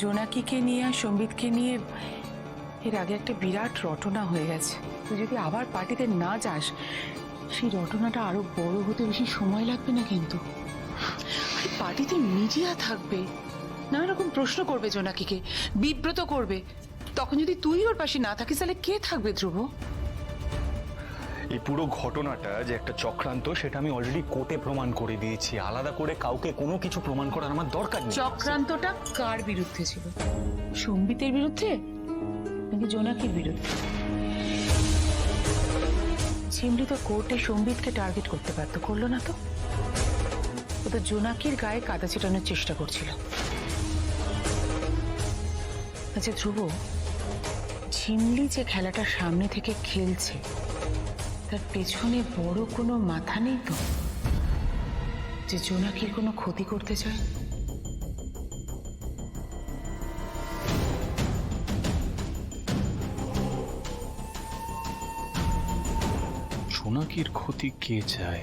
জোনাকিকে নিয়ে আর সম্বিতকে নিয়ে এর আগে একটা বিরাট রটনা হয়ে গেছে। তুই যদি আবার পার্টিতে না যাস, সেই রটনাটা আরো বড় হতে বেশি সময় লাগবে না কিন্তু। আর পার্টিতে মিডিয়া থাকবে, নানা রকম প্রশ্ন করবে, জোনাকিকে বিব্রত করবে। তখন যদি তুই ওর পাশে না থাকিস তাহলে কে থাকবে ধ্রুব? এই পুরো ঘটনাটা যে একটা চক্রান্ত সেটা আমি অলরেডি কোর্টে প্রমাণ করে দিয়েছি। আলাদা করে কাউকে কোনো কিছু প্রমাণ করার আমার দরকার নেই। চক্রান্তটা কার বিরুদ্ধে ছিল? সম্বিতের বিরুদ্ধে নাকি জোনাকির বিরুদ্ধে? ঝিমলি তো কোর্টে সম্বিতকে টার্গেট করতে পারতো, করলো না তো। ও তো জোনাকির গায়ে কাদা ছিটানোর চেষ্টা করছিল। আচ্ছা ধ্রুব, ঝিমলি যে খেলাটা সামনে থেকে খেলছে তার পেছনে বড় কোনো মাথা নেই তো, যে জোনাকির কোনো ক্ষতি করতে চায়? জোনাকির ক্ষতি কে চায়?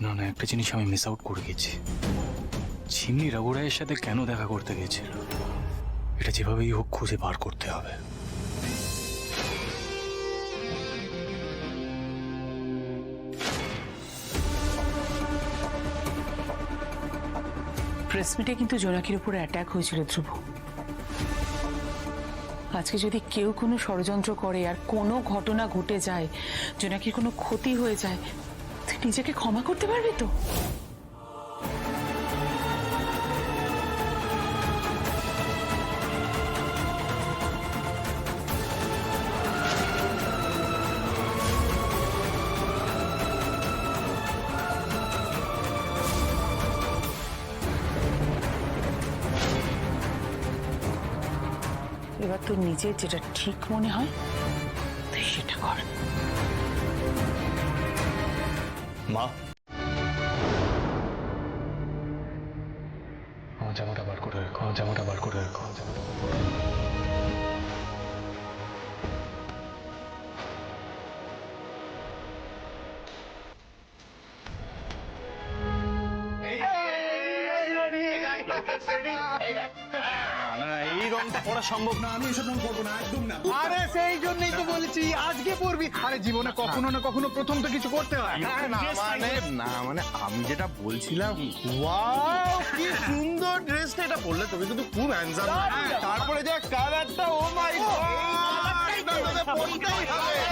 না না, একটা জিনিস আমি মিস আউট করে গেছি। ঝিমলি রঘুরায়ের সাথে কেন দেখা করতে গেছিল, এটা যেভাবেই হোক খুঁজে বার করতে হবে। প্রেস মিটে কিন্তু জোনাকির উপর অ্যাটাক হয়েছিল ধ্রুব। আজকে যদি কেউ কোনো ষড়যন্ত্র করে আর কোনো ঘটনা ঘটে যায়, জোনাকির কোনো ক্ষতি হয়ে যায়, তুই নিজেকে ক্ষমা করতে পারবি তো? এবার তোর নিজের যেটা ঠিক মনে হয় তুই সেটা কর। মা, আমার জামাটা বার করে রেখো, আমার জামাটা বার করে রেখো। এই রংটা পড়া সম্ভব না, আমি এসব রং করবো না, একদম না। আরে সেই জন্যই তো বলেছি আজকে পড়বি। আরে জীবনে কখনো না কখনো প্রথম তো কিছু করতে হয়। না মানে আমি যেটা বলছিলাম, ওয়াও কি সুন্দর ড্রেসটা, এটা পরলে তুমি কিন্তু খুব হ্যান্ডসাম। তারপরে যে কালারটা, ও মাই গড, পরতেই হবে।